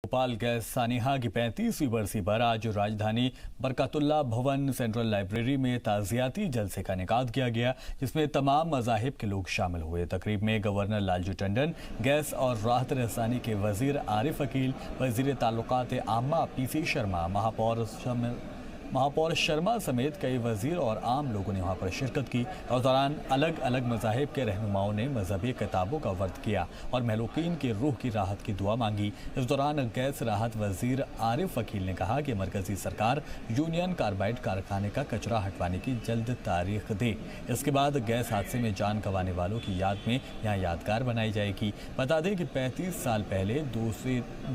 Bhopal gas सानिहा की 35वीं बरसी पर आज राजधानी बरकतुल्लाह भवन सेंट्रल लाइब्रेरी में ताजियाती जलसे का इनेकाद किया गया, जिसमें तमाम मज़ाहिब के लोग शामिल हुए। तकरीब में गवर्नर लालजी टंडन, गैस और राहत रसानी के वजीर आरिफ अकील, वजीर ताल्लुकात आम्मा पीसी शर्मा, महापौर शर्मा समेत कई वजीर और आम लोगों ने वहां पर शिरकत की। और दौरान अलग अलग मज़ाहिब के रहनुमाओं ने मजहबी किताबों का वर्द किया और महलूकीन की रूह की राहत की दुआ मांगी। इस दौरान गैस राहत वजीर आरिफ अकील ने कहा कि मरकजी सरकार यूनियन कार्बाइड कारखाने का कचरा हटवाने की जल्द तारीख दे। इसके बाद गैस हादसे में जान गंवाने वालों की याद में यहाँ यादगार बनाई जाएगी। बता दें कि 35 साल पहले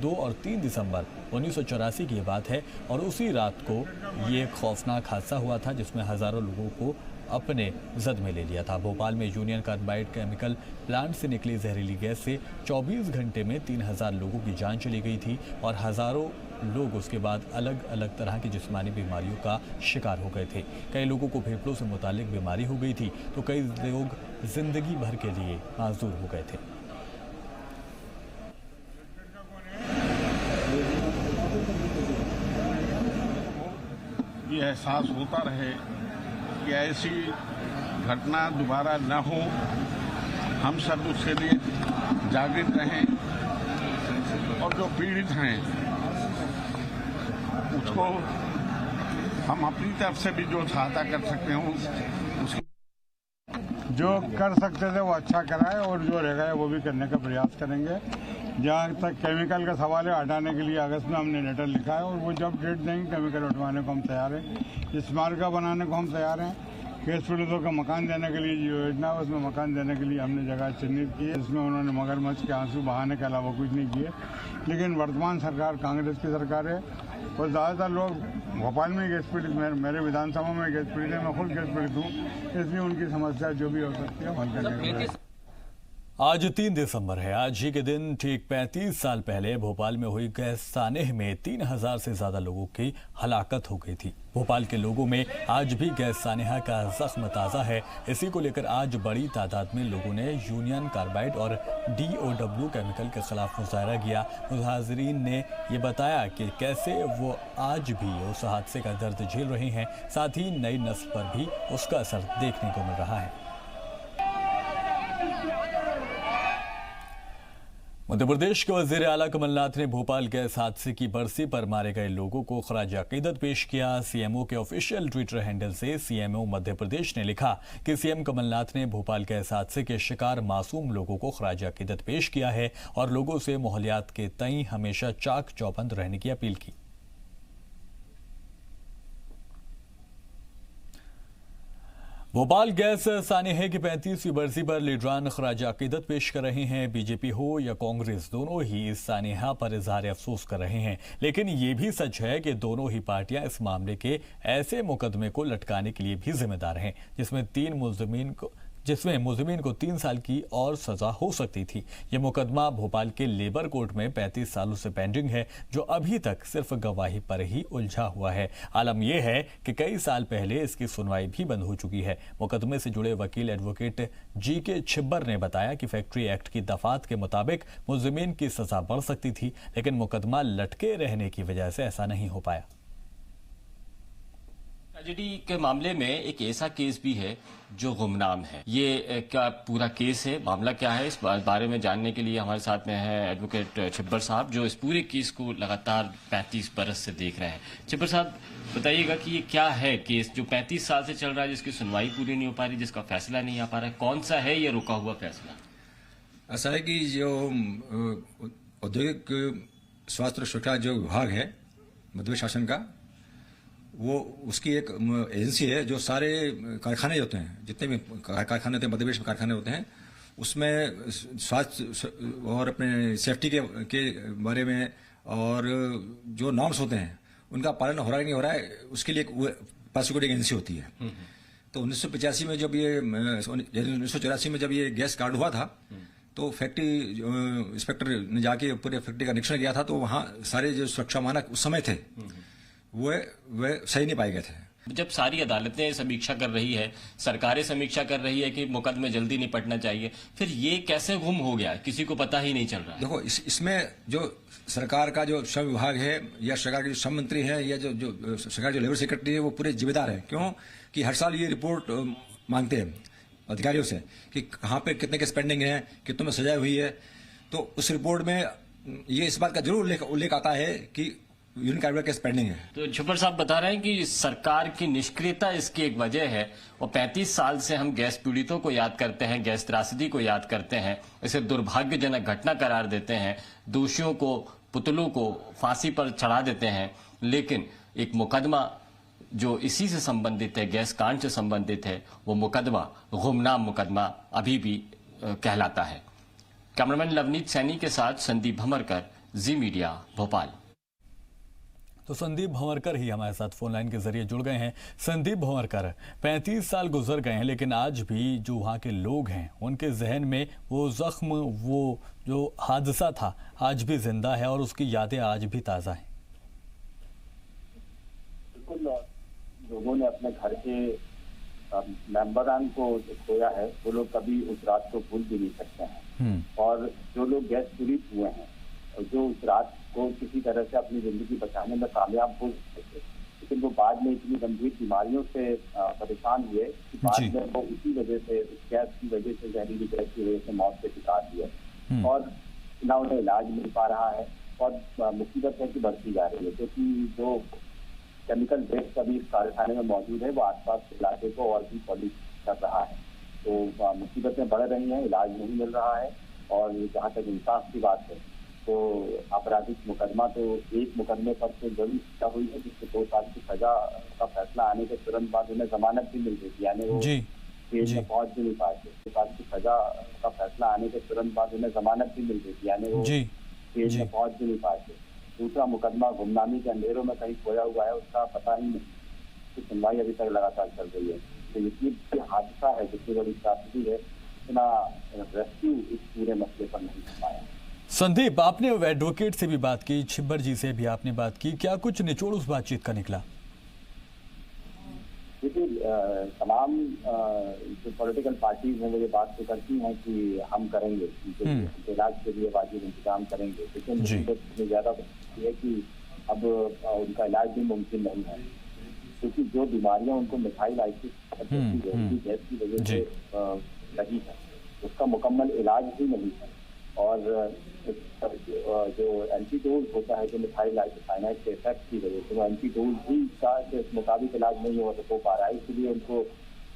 2 और 3 दिसंबर 1984 की बात है और उसी रात को ये खौफनाक हादसा हुआ था, जिसमें हज़ारों लोगों को अपने जद में ले लिया था। भोपाल में यूनियन कार्बाइड केमिकल प्लांट से निकली जहरीली गैस से 24 घंटे में 3000 लोगों की जान चली गई थी और हज़ारों लोग उसके बाद अलग अलग तरह की जिस्मानी बीमारियों का शिकार हो गए थे। कई लोगों को फेफड़ों से मुतालिक बीमारी हो गई थी तो कई लोग जिंदगी भर के लिए माजूर हो गए थे। ये एहसास होता रहे कि ऐसी घटना दोबारा न हो, हम सब उसके लिए जागृत रहें और जो पीड़ित हैं उसको हम अपनी तरफ से भी जो सहायता कर सकते हो उसकी जो कर सकते थे वो अच्छा कराए और जो रह गए वो भी करने का प्रयास करेंगे। जहाँ तक केमिकल का सवाल है, हटाने के लिए अगस्त में हमने लेटर लिखा है और वो जब डेट देंगे केमिकल हटवाने को हम तैयार हैं। स्मारक बनाने को हम तैयार हैं। केस पीड़ितों का मकान देने के लिए जो योजना है उसमें मकान देने के लिए हमने जगह चिन्हित की है। इसमें उन्होंने मगरमच्छ के आंसू बहाने के अलावा कुछ नहीं किए। लेकिन वर्तमान सरकार कांग्रेस की सरकार है और ज़्यादातर लोग भोपाल में गैस पीड़ित, मेरे विधानसभा में गैस पीड़ित है, मैं खुद गैस पीड़ित हूँ, इसलिए उनकी समस्या जो भी हो सकती है हल करने के। आज 3 दिसंबर है। आज ही के दिन ठीक 35 साल पहले भोपाल में हुई गैस सानेह में 3000 से ज्यादा लोगों की हलाकत हो गई थी। भोपाल के लोगों में आज भी गैस सानेहा का जख्म ताज़ा है। इसी को लेकर आज बड़ी तादाद में लोगों ने यूनियन कार्बाइड और DOW केमिकल के खिलाफ मुजाहरा किया। मुजाहिरीन ने ये बताया कि कैसे वो आज भी उस हादसे का दर्द झेल रहे हैं, साथ ही नई नस्ल पर भी उसका असर देखने को मिल रहा है। मध्य प्रदेश के वजीर आला कमलनाथ ने भोपाल गैस हादसे की बरसी पर मारे गए लोगों को खराज अकीदत पेश किया। सीएमओ के ऑफिशियल ट्विटर हैंडल से सीएमओ मध्य प्रदेश ने लिखा कि सीएम कमलनाथ ने भोपाल गैस हादसे के शिकार मासूम लोगों को खराज अकीदत पेश किया है और लोगों से माहौलियात के तई हमेशा चाक चौबंद रहने की अपील की। भोपाल गैस सानेह की 35वीं बरसी पर लीडरान खराज अकीदत पेश कर रहे हैं। बीजेपी हो या कांग्रेस, दोनों ही इस सानेहा पर इजहार अफसोस कर रहे हैं। लेकिन ये भी सच है कि दोनों ही पार्टियां इस मामले के ऐसे मुकदमे को लटकाने के लिए भी जिम्मेदार हैं जिसमें मुलजिमीन को 3 साल की और सजा हो सकती थी। ये मुकदमा भोपाल के लेबर कोर्ट में 35 सालों से पेंडिंग है, जो अभी तक सिर्फ गवाही पर ही उलझा हुआ है। आलम यह है कि कई साल पहले इसकी सुनवाई भी बंद हो चुकी है। मुकदमे से जुड़े वकील एडवोकेट GK छिब्बर ने बताया कि फैक्ट्री एक्ट की दफात के मुताबिक मुलजिमीन की सजा बढ़ सकती थी, लेकिन मुकदमा लटके रहने की वजह से ऐसा नहीं हो पाया। ट्रेजेडी के मामले में एक ऐसा केस भी है जो गुमनाम है। ये क्या पूरा केस है, मामला क्या है, इस बारे में जानने के लिए हमारे साथ में है एडवोकेट छिब्बर साहब, जो इस पूरे केस को लगातार 35 बरस से देख रहे हैं। छिब्बर साहब, बताइएगा कि ये क्या है केस जो 35 साल से चल रहा है, जिसकी सुनवाई पूरी नहीं हो पा रही, जिसका फैसला नहीं आ पा रहा है, कौन सा है ये रुका हुआ फैसला? ऐसा है कि जो औद्योगिक स्वास्थ्य और सुरक्षा जो विभाग है मध्य शासन का, वो उसकी एक एजेंसी है जो सारे कारखाने होते हैं, जितने भी कारखाने होते हैं मध्य प्रदेश में कारखाने होते हैं, उसमें स्वास्थ्य और अपने सेफ्टी के बारे में और जो नॉर्म्स होते हैं उनका पालन हो रहा है नहीं हो रहा है, उसके लिए प्रोसिक्यूटिंग एजेंसी होती है। तो 1985 में जब ये 1984 में जब ये गैस कार्ड हुआ था, तो फैक्ट्री इंस्पेक्टर ने जाके पूरे फैक्ट्री का निरीक्षण किया था, तो वहाँ सारे जो सुरक्षा मानक उस समय थे वे सही नहीं पाए गए थे। जब सारी अदालतें समीक्षा कर रही है, सरकारें समीक्षा कर रही है कि मुकदमे जल्दी निपटना चाहिए, फिर ये कैसे गुम हो गया, किसी को पता ही नहीं चल रहा है। देखो इसमें जो सरकार का जो श्रम विभाग है या सरकार के जो श्रम मंत्री है या जो सरकार जो लेबर सेक्रेटरी है वो पूरे जिम्मेदार है। क्यों कि हर साल ये रिपोर्ट मांगते हैं अधिकारियों से कि कहाँ पे कितने के स्पेंडिंग है, कितनों में सजा हुई है। तो उस रिपोर्ट में ये इस बात का जरूर उल्लेख आता है कि यूनियन कार्मिक के स्पेंडिंग है। तो छुपर साहब बता रहे हैं कि सरकार की निष्क्रियता इसकी एक वजह है, और 35 साल से हम गैस पीड़ितों को याद करते हैं, गैस त्रासदी को याद करते हैं, इसे दुर्भाग्यजनक घटना करार देते हैं, दोषियों को, पुतलों को फांसी पर चढ़ा देते हैं, लेकिन एक मुकदमा जो इसी से संबंधित है, गैस कांड से संबंधित है, वो मुकदमा गुमनाम मुकदमा अभी भी कहलाता है। कैमरामैन लवनीत सैनी के साथ संदीप भंवरकर, जी मीडिया, भोपाल। तो संदीप भंवरकर ही हमारे साथ फोन लाइन के जरिए जुड़ गए हैं। संदीप भंवरकर, 35 साल गुजर गए हैं, लेकिन आज भी जो वहाँ के लोग हैं उनके जहन में वो जख्म, वो जो हादसा था आज भी जिंदा है और उसकी यादें आज भी ताज़ा हैं। बिल्कुल, लोगों ने अपने घर के मेंबरान को खोया है, वो लोग कभी उस रात को भूल भी नहीं सकते हैं। और जो लोग गैस पीड़ित हुए हैं, जो उस रात को किसी तरह से अपनी जिंदगी बचाने में कामयाब हो सके, लेकिन वो बाद में इतनी गंभीर बीमारियों से परेशान हुए कि बाद में वो उसी वजह से, उस गैस की वजह से, जहरीली गैस की वजह से मौत के शिकार हुए और ना उन्हें इलाज मिल पा रहा है और मुसीबत है कि बढ़ती जा रही है, क्योंकि जो केमिकल वेस्ट अभी इस कारखाने में मौजूद है वो आसपास के इलाके को और भी पॉल्यूट कर रहा है। तो मुसीबतें बढ़ रही हैं, इलाज नहीं मिल रहा है। और जहाँ तक इंसाफ की बात है तो आपराधिक मुकदमा तो एक मुकदमे पर तो जरूर सजा हुई है, जिससे 2 साल की सजा का फैसला आने के तुरंत बाद उन्हें जमानत भी मिल गई, यानी वो जेल में पहुंच भी नहीं पाए थे। 2 साल की सजा का फैसला आने के तुरंत बाद उन्हें जमानत भी मिल गई, यानी वो जेल में पहुंच भी नहीं पाए थे। दूसरा मुकदमा गुमनामी के अंधेरों में कहीं खोया हुआ है, उसका पता ही नहीं, उसकी सुनवाई अभी तक लगातार चल रही है। तो जितनी हादसा है, जितनी बड़ी ट्रैजेडी है, इतना रेस्क्यू इस पूरे मसले पर नहीं हो पाया। संदीप, आपने एडवोकेट से भी बात की, छिब्बर जी से भी आपने बात की, क्या कुछ निचोड़ उस बातचीत का निकला? देखिए, तमाम जो पॉलिटिकल पार्टीज हैं वो ये बात तो करती हैं कि हम करेंगे, इलाज के लिए वाजिब इंतजाम करेंगे, लेकिन ज्यादा है कि अब उनका इलाज भी मुमकिन नहीं है, क्योंकि जो बीमारियां उनको मिथाइलाइसिस गैस की वजह से लगी है, उसका मुकम्मल इलाज ही नहीं है। और जो एंटीडोज होता है, जो मिथाइलाइसिस के इफेक्ट की वजह से, वो एंटीडोज भी का मुताबिक इलाज नहीं हो पा रहा है, इसलिए उनको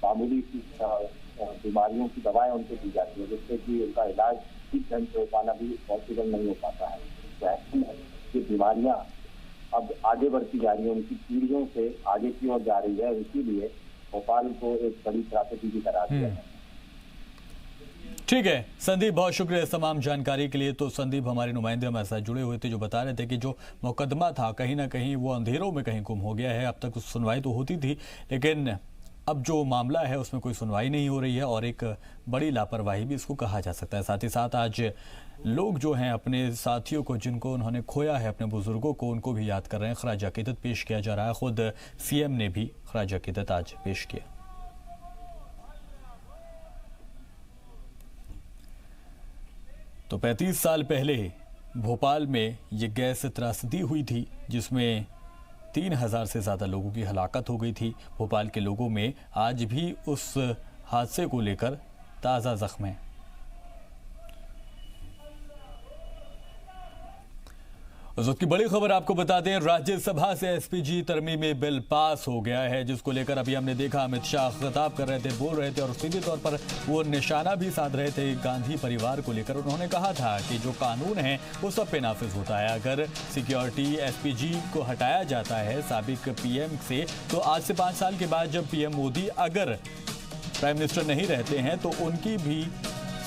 मामूली सी बीमारियों की दवाएं उनको दी जाती है, जिससे कि उनका इलाज ठीक ढंग से हो पाना भी पॉसिबल नहीं हो पाता है। तो ये बीमारियां अब आगे बढ़ती जा रही है, उनकी पीढ़ियों से आगे की ओर जा रही है, इसीलिए भोपाल को एक बड़ी ट्रैजेडी भी करार दिया है। ठीक है संदीप, बहुत शुक्रिया इस तमाम जानकारी के लिए। तो संदीप हमारे नुमाइंदे हमारे साथ जुड़े हुए थे, जो बता रहे थे कि जो मुकदमा था कहीं ना कहीं वो अंधेरों में कहीं गुम हो गया है। अब तक सुनवाई तो होती थी, लेकिन अब जो मामला है उसमें कोई सुनवाई नहीं हो रही है और एक बड़ी लापरवाही भी इसको कहा जा सकता है। साथ ही साथ आज लोग जो हैं अपने साथियों को, जिनको उन्होंने खोया है, अपने बुजुर्गों को, उनको भी याद कर रहे हैं। खराज अकीदत पेश किया जा रहा है, खुद सीएम ने भी खराज अकीदत आज पेश किया। तो 35 साल पहले भोपाल में ये गैस त्रासदी हुई थी, जिसमें 3000 से ज़्यादा लोगों की हलाकत हो गई थी। भोपाल के लोगों में आज भी उस हादसे को लेकर ताज़ा जख्म है। उस वक्त की बड़ी खबर आपको बता दें, राज्यसभा से एसपीजी तरमीमी बिल पास हो गया है, जिसको लेकर अभी हमने देखा अमित शाह खिताब कर रहे थे, बोल रहे थे और सीधे तौर पर वो निशाना भी साध रहे थे गांधी परिवार को लेकर। उन्होंने कहा था कि जो कानून है वो सब पे नाफिज होता है। अगर सिक्योरिटी एसपीजी को हटाया जाता है साबिक पीएम से, तो आज से 5 साल के बाद जब पीएम मोदी अगर प्राइम मिनिस्टर नहीं रहते हैं तो उनकी भी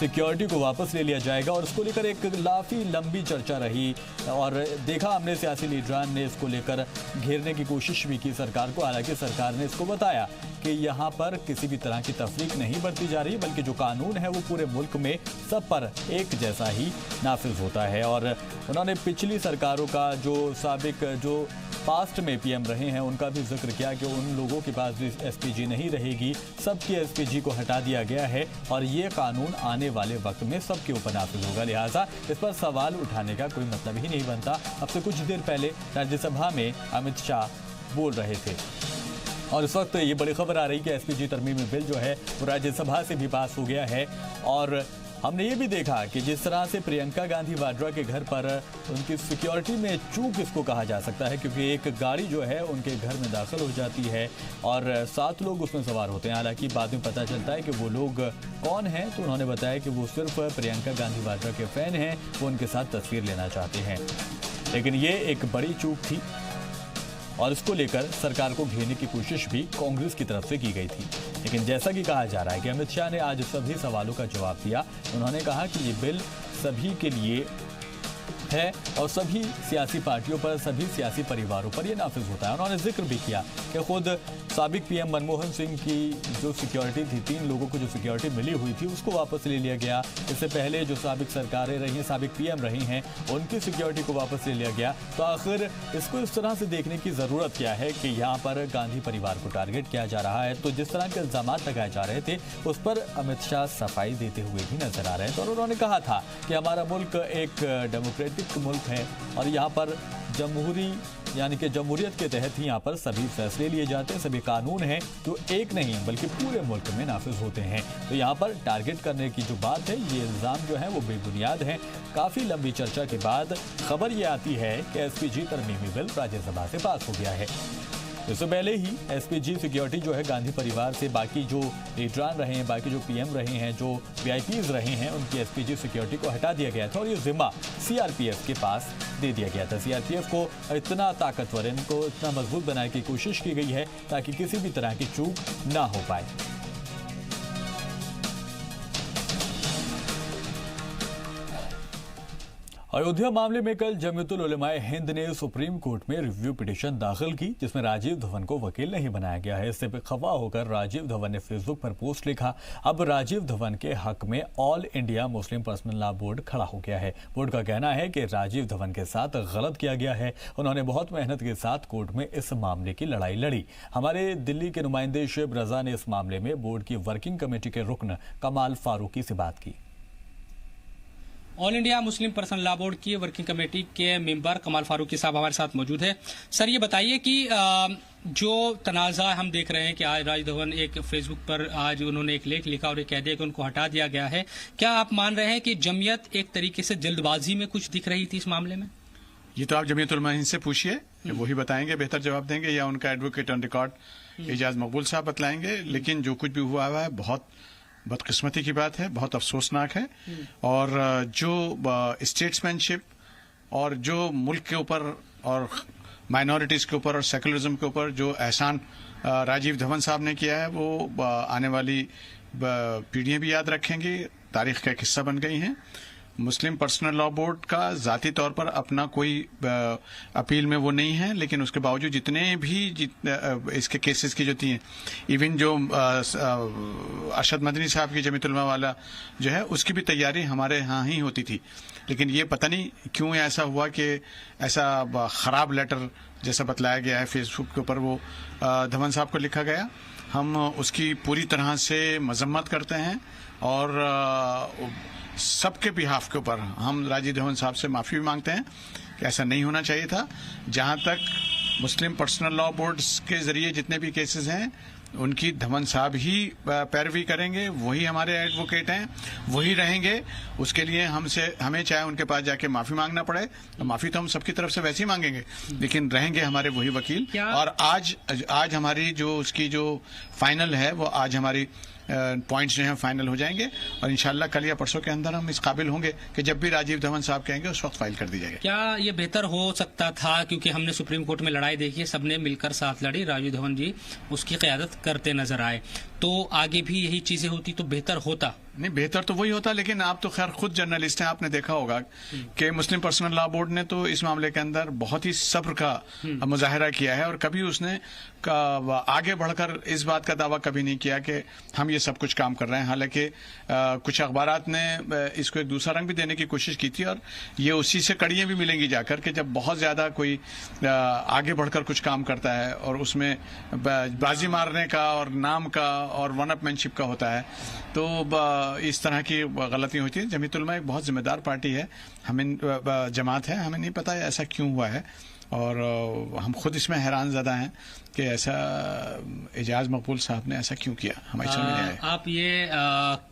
सिक्योरिटी को वापस ले लिया जाएगा। और इसको लेकर एक काफ़ी लंबी चर्चा रही और देखा हमने सियासी लीडरान ने इसको लेकर घेरने की कोशिश भी की सरकार को। हालांकि सरकार ने इसको बताया कि यहाँ पर किसी भी तरह की तफरीक नहीं बरती जा रही, बल्कि जो कानून है वो पूरे मुल्क में सब पर एक जैसा ही नाफिज होता है। और उन्होंने पिछली सरकारों का जो साबिक जो पास्ट में पीएम रहे हैं उनका भी जिक्र किया कि उन लोगों के पास भी एसपीजी नहीं रहेगी, सबकी एसपीजी को हटा दिया गया है और ये कानून आने वाले वक्त में सबके ऊपर नाफिज होगा, लिहाजा इस पर सवाल उठाने का कोई मतलब ही नहीं बनता। अब से कुछ देर पहले राज्यसभा में अमित शाह बोल रहे थे और इस वक्त ये बड़ी खबर आ रही कि एसपीजी तरमीमी बिल जो है वो राज्यसभा से भी पास हो गया है। और हमने ये भी देखा कि जिस तरह से प्रियंका गांधी वाड्रा के घर पर उनकी सिक्योरिटी में चूक इसको कहा जा सकता है, क्योंकि एक गाड़ी जो है उनके घर में दाखिल हो जाती है और 7 लोग उसमें सवार होते हैं। हालांकि बाद में पता चलता है कि वो लोग कौन हैं, तो उन्होंने बताया कि वो सिर्फ प्रियंका गांधी वाड्रा के फैन हैं, वो उनके साथ तस्वीर लेना चाहते हैं। लेकिन ये एक बड़ी चूक थी और इसको लेकर सरकार को घेरने की कोशिश भी कांग्रेस की तरफ से की गई थी। लेकिन जैसा कि कहा जा रहा है कि अमित शाह ने आज सभी सवालों का जवाब दिया। उन्होंने कहा कि ये बिल सभी के लिए है और सभी सियासी पार्टियों पर, सभी सियासी परिवारों पर यह नाफिज होता है। उन्होंने जिक्र भी किया कि खुद साबिक पीएम मनमोहन सिंह की जो सिक्योरिटी थी, 3 लोगों को जो सिक्योरिटी मिली हुई थी उसको वापस ले लिया गया। इससे पहले जो साबिक सरकारें रही हैं, साबिक पीएम रही हैं, उनकी सिक्योरिटी को वापस ले लिया गया। तो आखिर इसको इस तरह से देखने की ज़रूरत क्या है कि यहाँ पर गांधी परिवार को टारगेट किया जा रहा है। तो जिस तरह के इल्ज़ाम लगाए जा रहे थे उस पर अमित शाह सफाई देते हुए भी नजर आ रहे हैं। तो उन्होंने कहा था कि हमारा मुल्क एक डेमोक्रेटिक मुल्क है और यहाँ पर जमहूरी यानी कि जमहूरियत के तहत ही यहाँ पर सभी फैसले लिए जाते हैं, सभी कानून हैं तो एक नहीं बल्कि पूरे मुल्क में नाफिज होते हैं। तो यहाँ पर टारगेट करने की जो बात है, ये इल्ज़ाम जो है वो बेबुनियाद है। काफ़ी लंबी चर्चा के बाद खबर ये आती है कि एसपीजी तरमीमी बिल राज्यसभा से पास हो गया है। इससे पहले ही एसपीजी सिक्योरिटी जो है गांधी परिवार से बाकी जो लीडरान रहे हैं, बाकी जो पीएम रहे हैं, जो वीआईपीज रहे हैं, उनकी एसपीजी सिक्योरिटी को हटा दिया गया था और ये जिम्मा सीआरपीएफ के पास दे दिया गया था। सीआरपीएफ को इतना ताकतवर, इनको इतना मजबूत बनाने की कोशिश की गई है ताकि किसी भी तरह की चूक ना हो पाए। अयोध्या मामले में कल जमीयतुल उलमाए हिंद ने सुप्रीम कोर्ट में रिव्यू पिटीशन दाखिल की, जिसमें राजीव धवन को वकील नहीं बनाया गया है। इससे खफा होकर राजीव धवन ने फेसबुक पर पोस्ट लिखा। अब राजीव धवन के हक में all India Muslim personal law board खड़ा हो गया है। बोर्ड का कहना है कि राजीव धवन के साथ गलत किया गया है। उन्होंने बहुत मेहनत के साथ कोर्ट में इस मामले की लड़ाई लड़ी। हमारे दिल्ली के नुमाइंदे शेब रजा ने इस मामले में बोर्ड की वर्किंग कमेटी के रुकन कमाल फारूकी से बात की। All India Muslim personal law board की वर्किंग कमेटी के मेंबर कमाल फारूकी साहब हमारे साथ मौजूद है। सर, ये बताइए कि जो तनाज़ा हम देख रहे हैं कि आज राजीव धवन एक फेसबुक पर आज उन्होंने एक लेख लिखा और ये कह दिया कि उनको हटा दिया गया है, क्या आप मान रहे हैं कि जमीयत एक तरीके से जल्दबाजी में कुछ दिख रही थी इस मामले में? ये तो आप जमीयतुल उलमा हिंद से पूछिए, वही बताएंगे, बेहतर जवाब देंगे, या उनका एडवोकेट ऑन रिकॉर्ड एजाज मकबूल साहब बतलाएंगे। लेकिन जो कुछ भी हुआ है बहुत बदकिस्मती की बात है, बहुत अफसोसनाक है। और जो स्टेट्समैनशिप और जो मुल्क के ऊपर और माइनॉरिटीज के ऊपर और सेकुलरिज्म के ऊपर जो एहसान राजीव धवन साहब ने किया है, वो आने वाली पीढ़ियां भी याद रखेंगी, तारीख का एक हिस्सा बन गई हैं। मुस्लिम पर्सनल लॉ बोर्ड का जाती तौर पर अपना कोई अपील में वो नहीं है, लेकिन उसके बावजूद जितने भी इसके केसेस की जो थी, इवन जो अरशद मदनी साहब की जमीयतुल उलमा वाला जो है, उसकी भी तैयारी हमारे यहाँ ही होती थी। लेकिन ये पता नहीं क्यों ऐसा हुआ कि ऐसा खराब लेटर जैसा बतलाया गया है फेसबुक के ऊपर वो धवन साहब को लिखा गया। हम उसकी पूरी तरह से मजम्मत करते हैं और सबके बिहाफ के ऊपर हम राजीव धवन साहब से माफ़ी भी मांगते हैं कि ऐसा नहीं होना चाहिए था। जहां तक मुस्लिम पर्सनल लॉ बोर्ड्स के जरिए जितने भी केसेस हैं, उनकी धवन साहब ही पैरवी करेंगे, वही हमारे एडवोकेट हैं, वही रहेंगे। उसके लिए हमें चाहे उनके पास जाके माफ़ी मांगना पड़े, तो माफ़ी तो हम सबकी तरफ से वैसे ही मांगेंगे, लेकिन रहेंगे हमारे वही वकील। और आज हमारी जो उसकी जो फाइनल है, वो आज हमारी पॉइंट्स जो हैं फाइनल हो जाएंगे और इंशाल्लाह कल या परसों के अंदर हम इस काबिल होंगे कि जब भी राजीव धवन साहब कहेंगे उस वक्त फाइल कर दी जाएगी। क्या ये बेहतर हो सकता था, क्योंकि हमने सुप्रीम कोर्ट में लड़ाई देखी है, सबने मिलकर साथ लड़ी, राजीव धवन जी उसकी क़यादत करते नजर आए, तो आगे भी यही चीजें होती तो बेहतर होता? नहीं, बेहतर तो वही होता, लेकिन आप तो खैर खुद जर्नलिस्ट हैं, आपने देखा होगा कि मुस्लिम पर्सनल लॉ बोर्ड ने तो इस मामले के अंदर बहुत ही सब्र का मुजाहरा किया है और कभी उसने आगे बढ़कर इस बात का दावा कभी नहीं किया कि हम ये सब कुछ काम कर रहे हैं। हालांकि कुछ अखबारात ने इसको एक दूसरा रंग भी देने की कोशिश की थी और ये उसी से कड़ियां भी मिलेंगी जाकर कि जब बहुत ज्यादा कोई आगे बढ़कर कुछ काम करता है और उसमें बाजी मारने का और नाम का और वन अपमैनशिप का होता है तो इस तरह की गलती होती है। जमीयत उलमा एक बहुत जिम्मेदार पार्टी है, हमें जमात है, हमें नहीं पता ऐसा क्यों हुआ है और हम खुद इसमें हैरान ज़्यादा हैं कि ऐसा एजाज मकबूल साहब ने ऐसा क्यों किया, हमारी समझ नहीं आया। आप ये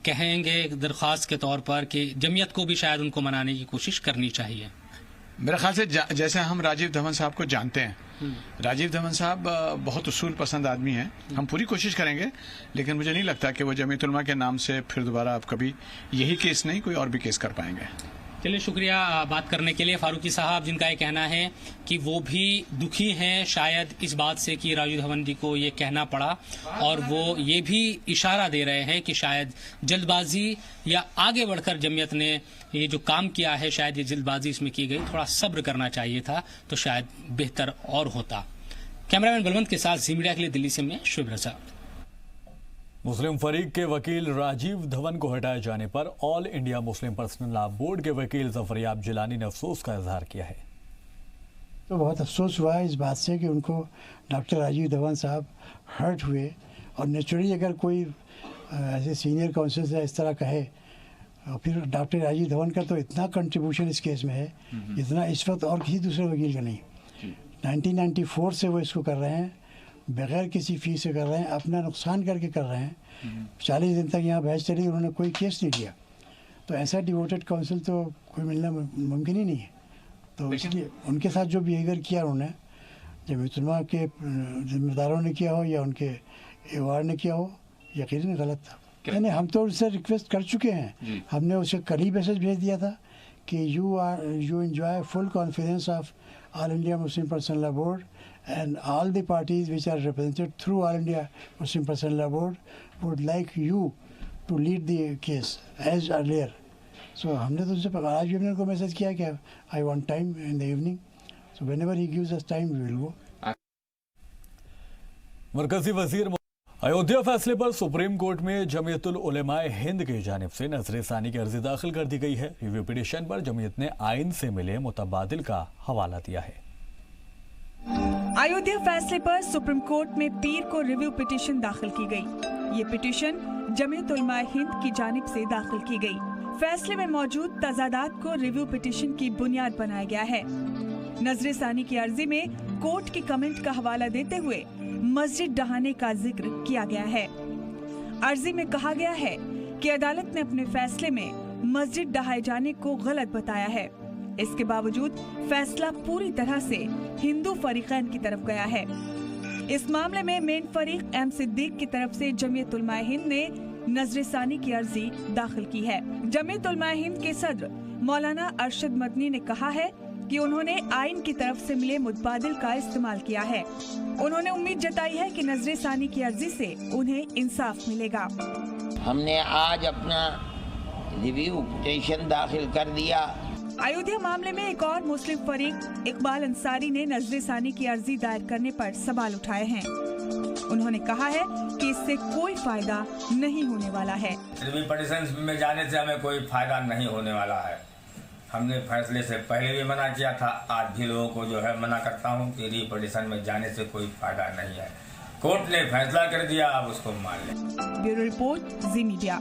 कहेंगे दरख्वास्त के तौर पर कि जमीयत को भी शायद उनको मनाने की कोशिश करनी चाहिए? मेरे ख्याल से जैसे हम राजीव धवन साहब को जानते हैं, राजीव धवन साहब बहुत उसूल पसंद आदमी हैं, हम पूरी कोशिश करेंगे, लेकिन मुझे नहीं लगता कि वो जमीयत उलमा के नाम से फिर दोबारा आप कभी यही केस नहीं कोई और भी केस कर पाएंगे। चलिए, शुक्रिया बात करने के लिए। फारूकी साहब, जिनका ये कहना है कि वो भी दुखी हैं शायद इस बात से कि राजीव धवन जी को ये कहना पड़ा और वो ये भी इशारा दे रहे हैं कि शायद जल्दबाजी या आगे बढ़कर जमीयत ने ये जो काम किया है शायद ये जल्दबाजी इसमें की गई, थोड़ा सब्र करना चाहिए था तो शायद बेहतर और होता। कैमरामैन बलवंत के साथ जी मीडिया के लिए दिल्ली से मैं शुभ रजा। मुस्लिम फरीक के वकील राजीव धवन को हटाए जाने पर all India Muslim personal law board के वकील जफरयाब जिलानी ने अफसोस का इजहार किया है। तो बहुत अफसोस हुआ है इस बात से कि उनको डॉक्टर राजीव धवन साहब हर्ट हुए और नेचुरली अगर कोई ऐसे सीनियर काउंसिल से इस तरह कहे और फिर डॉक्टर राजीव धवन का तो इतना कंट्रीब्यूशन इस केस में है इतना इस वक्त और किसी दूसरे वकील का नहीं। 1994 से वो इसको कर रहे हैं, बगैर किसी फीस से कर रहे हैं, अपना नुकसान करके कर रहे हैं। 40 दिन तक यहाँ बहस चली, उन्होंने कोई केस नहीं लिया। तो ऐसा डिवोटेड काउंसिल तो कोई मिलना मुमकिन ही नहीं है। तो इसलिए उनके साथ जो बिहेवियर किया उन्होंने, जमीयत उलमा के जिम्मेदारों ने किया हो या उनके एवार ने किया हो, यकीनन गलत था। यानी हम तो उससे रिक्वेस्ट कर चुके हैं, हमने उसे कल ही मैसेज भेज दिया था कि you enjoy full confidence of all India Muslim personal law board and all the parties which are represented through All India Muslim Personnel Law Board would like you to lead the case as earlier. So हमने तो उससे आज भी हमने उनको message किया कि I want time in the evening. So whenever he gives us time we will go. मरकजी वजीर अयोध्या फैसले पर सुप्रीम कोर्ट में जमीयतुल उलेमाए हिंद की जानिब से नजर सानी की अर्जी दाखिल कर दी गई है। रिव्यू पिटीशन पर जमीयत ने आइन से मिले मुतबादिल का हवाला दिया है। अयोध्या फैसले पर सुप्रीम कोर्ट में पीर को रिव्यू पिटीशन दाखिल की गई। ये पिटीशन जमीयत उलमाए हिंद की जानिब से दाखिल की गई। फैसले में मौजूद तजादात को रिव्यू पिटीशन की बुनियाद बनाया गया है। नजर सानी की अर्जी में कोर्ट की कमेंट का हवाला देते हुए मस्जिद ढहाने का जिक्र किया गया है। अर्जी में कहा गया है कि अदालत ने अपने फैसले में मस्जिद ढहाए जाने को गलत बताया है। इसके बावजूद फैसला पूरी तरह से हिंदू फरीकैन की तरफ गया है। इस मामले में मेन फरीक एम सिद्दीक की तरफ से जमीयत उलमाए हिंद ने नजर सानी की अर्जी दाखिल की है। जमीयत उलमाए हिंद के सदर मौलाना अरशद मदनी ने कहा है कि उन्होंने आइन की तरफ से मिले मुतबादिल का इस्तेमाल किया है। उन्होंने उम्मीद जताई है कि नजर सानी की अर्जी से उन्हें इंसाफ मिलेगा। हमने आज अपना रिव्यू पिटीशन दाखिल कर दिया। अयोध्या मामले में एक और मुस्लिम फरीक इकबाल अंसारी ने नजर सानी की अर्जी दायर करने पर सवाल उठाए हैं। उन्होंने कहा है कि इससे कोई फायदा नहीं होने वाला है। रिव्यू पिटीशन में जाने से हमें कोई फायदा नहीं होने वाला है। हमने फैसले से पहले भी मना किया था, आज भी लोगों को जो है मना करता हूँ कि रिव्यू पिटीशन में जाने से कोई फायदा नहीं है। कोर्ट ने फैसला कर दिया, अब उसको मान लें। ब्यूरो रिपोर्ट, जी मीडिया।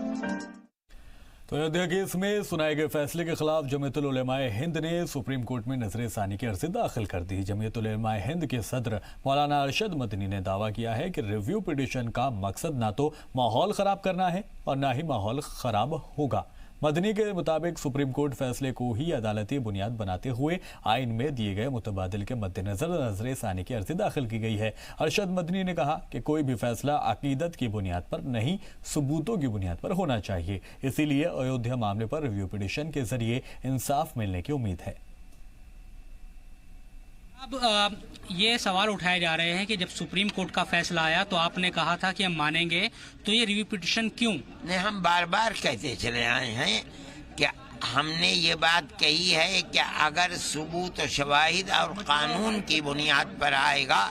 तो अयोध्या केस में सुनाए गए फैसले के खिलाफ जमीयतुल उलेमाए हिंद ने सुप्रीम कोर्ट में नजर सानी की अर्जी दाखिल कर दी। जमीयतुल उलेमाए हिंद के सदर मौलाना अरशद मदनी ने दावा किया है कि रिव्यू पिटीशन का मकसद ना तो माहौल खराब करना है और ना ही माहौल खराब होगा। मदनी के मुताबिक सुप्रीम कोर्ट फैसले को ही अदालती बुनियाद बनाते हुए आइन में दिए गए मुतबादिल के मद्देनजर नजर सानी की अर्जी दाखिल की गई है। अरशद मदनी ने कहा कि कोई भी फैसला अकीदत की बुनियाद पर नहीं, सबूतों की बुनियाद पर होना चाहिए। इसीलिए अयोध्या मामले पर रिव्यू पिटीशन के जरिए इंसाफ मिलने की उम्मीद है। अब ये सवाल उठाए जा रहे हैं कि जब सुप्रीम कोर्ट का फैसला आया तो आपने कहा था कि हम मानेंगे, तो ये रिव्यू पिटीशन क्यों? नहीं, हम बार बार कहते चले आए हैं कि हमने ये बात कही है कि अगर सबूत शवाहिद और कानून की बुनियाद पर आएगा,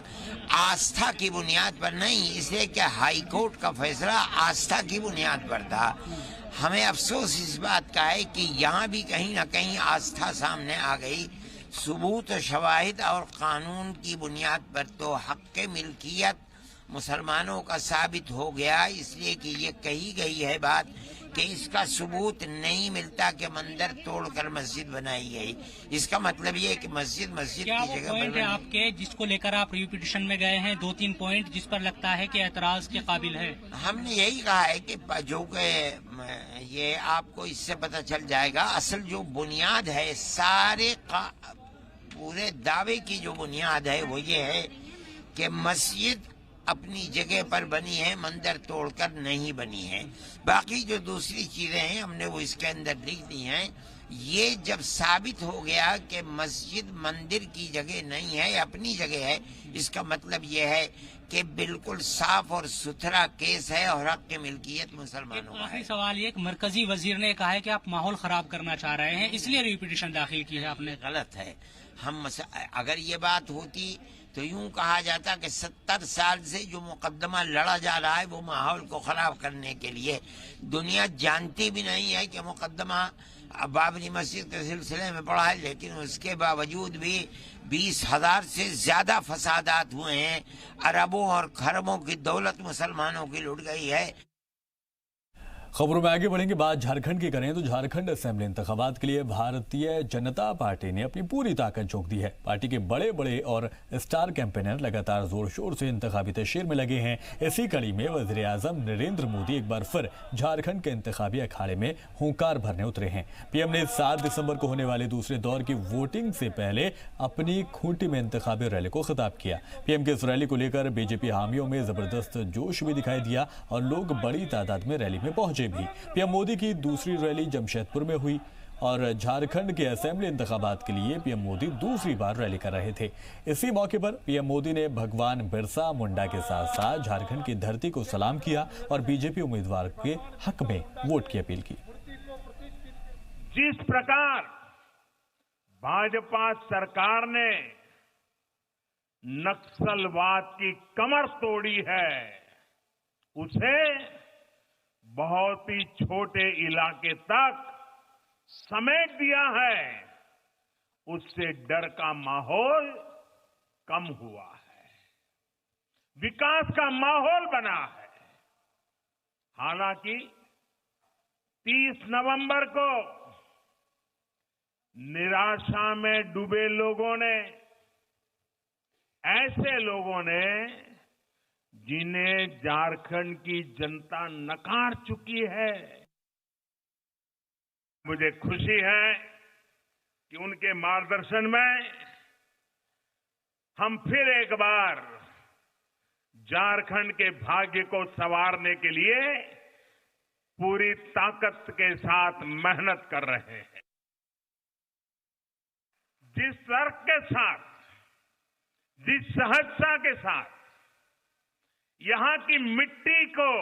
आस्था की बुनियाद पर नहीं, इसलिए कि हाई कोर्ट का फैसला आस्था की बुनियाद पर था। हमें अफसोस इस बात का है कि यहाँ भी कहीं ना कहीं आस्था सामने आ गई। सबूत शवाहिद और कानून की बुनियाद पर तो हक के मिल्कियत मुसलमानों का साबित हो गया, इसलिए कि ये कही गई है बात कि इसका सबूत नहीं मिलता कि मंदिर तोड़कर मस्जिद बनाई गई। इसका मतलब ये है कि मस्जिद की जगह पॉइंट है आपके जिसको लेकर आप रिव्यू पिटीशन में गए हैं, 2-3 पॉइंट जिस पर लगता है कि एतराज के काबिल है? हमने यही कहा है कि जो ये आपको इससे पता चल जाएगा, असल जो बुनियाद है सारे पूरे दावे की जो बुनियाद है वो ये है कि मस्जिद अपनी जगह पर बनी है, मंदिर तोड़कर नहीं बनी है। बाकी जो दूसरी चीजें हैं हमने वो इसके अंदर लिख दी हैं। ये जब साबित हो गया कि मस्जिद मंदिर की जगह नहीं है, अपनी जगह है, इसका मतलब ये है कि बिल्कुल साफ और सुथरा केस है और हक की मिल्कियत मुसलमानों का है। आखिरी सवाल ये, मरकजी वजीर ने कहा है कि आप माहौल खराब करना चाह रहे हैं, इसलिए रिव्यू पिटीशन दाखिल की है आपने। गलत है। अगर ये बात होती तो यूं कहा जाता कि 70 साल से जो मुकदमा लड़ा जा रहा है वो माहौल को खराब करने के लिए। दुनिया जानती भी नहीं है कि मुकदमा बाबरी मस्जिद के सिलसिले में पड़ा है, लेकिन उसके बावजूद भी 20,000 से ज्यादा फसादात हुए हैं। अरबों और खरबों की दौलत मुसलमानों की लुट गई है। खबरों में आगे बढ़ेंगे। बात झारखंड की करें तो झारखंड असेंबली इंतखाबात के लिए भारतीय जनता पार्टी ने अपनी पूरी ताकत झोंक दी है। पार्टी के बड़े बड़े और स्टार कैंपेनर लगातार जोर शोर से इंतखाबी तशहीर में लगे हैं। इसी कड़ी में वजीर आजम नरेंद्र मोदी एक बार फिर झारखंड के इंतखाबी अखाड़े में हुंकार भरने उतरे हैं। पीएम ने 7 दिसंबर को होने वाले दूसरे दौर की वोटिंग से पहले अपनी खूंटी में इंतखाबी रैली को खिताब किया। पीएम के इस रैली को लेकर बीजेपी हामियों में जबरदस्त जोश भी दिखाई दिया और लोग बड़ी तादाद में रैली में पहुंचे भी। पीएम मोदी की दूसरी रैली जमशेदपुर में हुई और झारखंड के असेंबली इंतखाबात के लिए पीएम मोदी दूसरी बार रैली कर रहे थे। इसी मौके पर पीएम मोदी ने भगवान बिरसा मुंडा के साथ साथ झारखंड की धरती को सलाम किया और बीजेपी उम्मीदवार के हक में वोट की अपील की। जिस प्रकार भाजपा सरकार ने नक्सलवाद की कमर तोड़ी है, उसे बहुत ही छोटे इलाके तक समेट दिया है। उससे डर का माहौल कम हुआ है, विकास का माहौल बना है। हालांकि 30 नवंबर को निराशा में डूबे लोगों ने, ऐसे लोगों ने जिन्हें झारखंड की जनता नकार चुकी है, मुझे खुशी है कि उनके मार्गदर्शन में हम फिर एक बार झारखंड के भाग्य को संवारने के लिए पूरी ताकत के साथ मेहनत कर रहे हैं। जिस तर्क के साथ, जिस सहजता के साथ यहां की मिट्टी को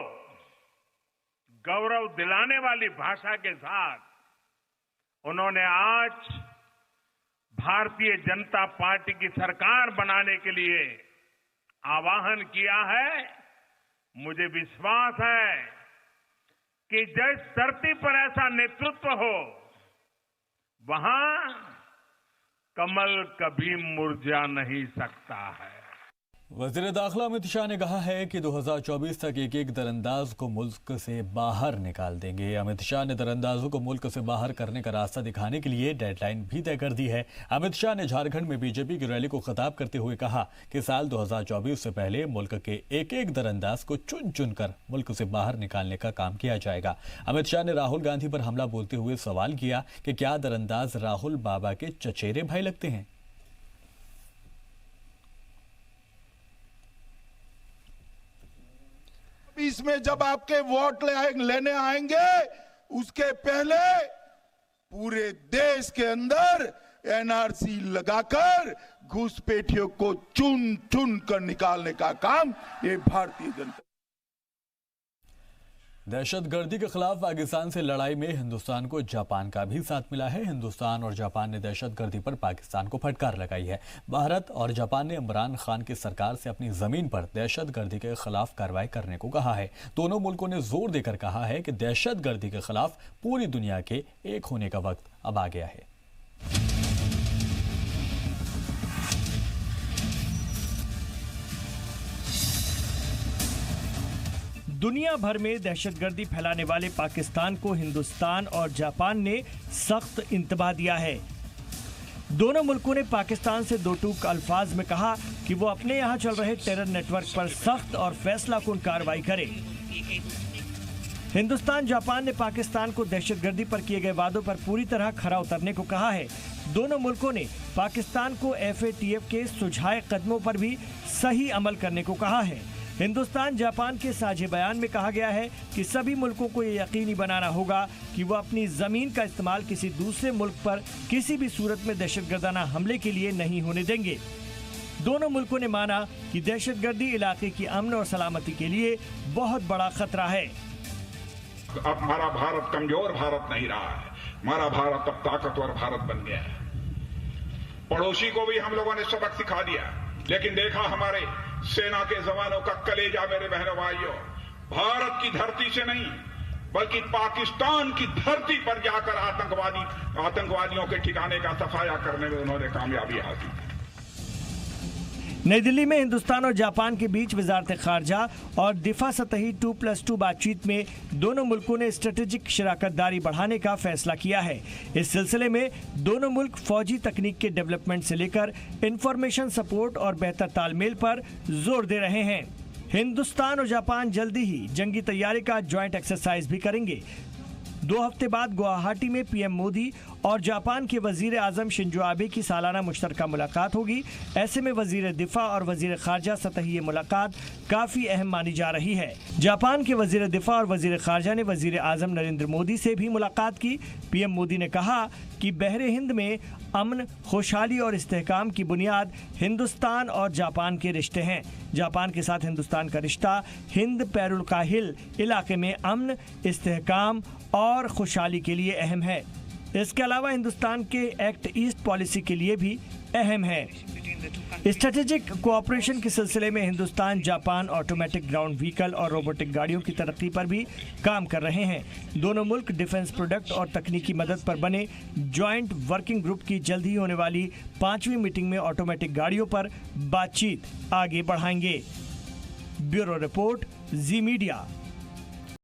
गौरव दिलाने वाली भाषा के साथ उन्होंने आज भारतीय जनता पार्टी की सरकार बनाने के लिए आह्वान किया है, मुझे विश्वास है कि जिस धरती पर ऐसा नेतृत्व हो, वहां कमल कभी मुरझा नहीं सकता है। वजीर दाखिला अमित शाह ने कहा है कि 2024 तक एक एक दरअंदाज को मुल्क से बाहर निकाल देंगे। अमित शाह ने दरअंदाजों को मुल्क से बाहर करने का रास्ता दिखाने के लिए डेडलाइन भी तय कर दी है। अमित शाह ने झारखंड में बीजेपी की रैली को खिताब करते हुए कहा कि साल 2024 से पहले मुल्क के एक एक दरअंदाज को चुन चुन कर मुल्क से बाहर निकालने का काम किया जाएगा। अमित शाह ने राहुल गांधी पर हमला बोलते हुए सवाल किया कि क्या दरअंदाज राहुल बाबा के चचेरे भाई लगते हैं। इसमें जब आपके वोट लेने आएंगे, उसके पहले पूरे देश के अंदर एनआरसी लगाकर घुसपैठियों को चुन चुन कर निकालने का काम ये भारतीय जनता। दहशतगर्दी के खिलाफ पाकिस्तान से लड़ाई में हिंदुस्तान को जापान का भी साथ मिला है। हिंदुस्तान और जापान ने दहशतगर्दी पर पाकिस्तान को फटकार लगाई है। भारत और जापान ने इमरान खान की सरकार से अपनी जमीन पर दहशतगर्दी के खिलाफ कार्रवाई करने को कहा है। दोनों मुल्कों ने जोर देकर कहा है कि दहशतगर्दी के खिलाफ पूरी दुनिया के एक होने का वक्त अब आ गया है। दुनिया भर में दहशतगर्दी फैलाने वाले पाकिस्तान को हिंदुस्तान और जापान ने सख्त इंतबाह दिया है। दोनों मुल्कों ने पाकिस्तान से दो टूक अल्फाज में कहा कि वो अपने यहाँ चल रहे टेरर नेटवर्क पर सख्त और फैसलाकुन कार्रवाई करे। हिंदुस्तान जापान ने पाकिस्तान को दहशतगर्दी पर किए गए वादों पर पूरी तरह खरा उतरने को कहा है। दोनों मुल्कों ने पाकिस्तान को FATF के सुझाए कदमों पर भी सही अमल करने को कहा है। हिंदुस्तान जापान के साझे बयान में कहा गया है कि सभी मुल्कों को ये यकीनी बनाना होगा कि वो अपनी जमीन का इस्तेमाल किसी दूसरे मुल्क पर किसी भी सूरत में दहशतगर्दाना हमले के लिए नहीं होने देंगे। दोनों मुल्कों ने माना कि दहशतगर्दी इलाके की अमन और सलामती के लिए बहुत बड़ा खतरा है। अब हमारा भारत कमजोर भारत नहीं रहा है, हमारा भारत अब ताकतवर भारत बन गया है। पड़ोसी को भी हम लोगों ने सबक सिखा दिया, लेकिन देखा हमारे सेना के जवानों का कलेजा। मेरे बहनों भाइयों, भारत की धरती से नहीं बल्कि पाकिस्तान की धरती पर जाकर आतंकवादियों के ठिकाने का सफाया करने में उन्होंने कामयाबी हासिल की। नई दिल्ली में हिंदुस्तान और जापान के बीच वजारत खारजा और दिफा सतही 2+2 बातचीत में दोनों मुल्कों ने स्ट्रेटेजिक शराकतदारी बढ़ाने का फैसला किया है। इस सिलसिले में दोनों मुल्क फौजी तकनीक के डेवलपमेंट से लेकर इंफॉर्मेशन सपोर्ट और बेहतर तालमेल पर जोर दे रहे हैं। हिंदुस्तान और जापान जल्दी ही जंगी तैयारी का ज्वाइंट एक्सरसाइज भी करेंगे। 2 हफ्ते बाद गुवाहाटी में PM मोदी और जापान के वजीर आजम शिंजो आबे की सालाना मुश्तरका मुलाकात होगी। ऐसे में वजीर दिफा और वजीर खारजा सतही ये मुलाकात काफी अहम मानी जा रही है। जापान के वजीर दिफा और वजीर खारजा ने वजीर आजम नरेंद्र मोदी से भी मुलाकात की। PM मोदी ने कहा कि बहरे हिंद में अमन, खुशहाली और इस्तेहकाम की बुनियाद हिंदुस्तान और जापान के रिश्ते हैं। जापान के साथ हिंदुस्तान का रिश्ता हिंद पैरुल काहिल इलाके में अमन, इस्तेहकाम और खुशहाली के लिए अहम है। इसके अलावा हिंदुस्तान के एक्ट ईस्ट पॉलिसी के लिए भी अहम है। स्ट्रेटेजिक कोऑपरेशन के सिलसिले में Hindustan Japan automatic ground vehicle और रोबोटिक गाड़ियों की तरक्की पर भी काम कर रहे हैं। दोनों मुल्क डिफेंस प्रोडक्ट और तकनीकी मदद पर बने ज्वाइंट वर्किंग ग्रुप की जल्द ही होने वाली 5वीं मीटिंग में ऑटोमेटिक गाड़ियों पर बातचीत आगे बढ़ाएंगे। ब्यूरो रिपोर्ट, जी मीडिया।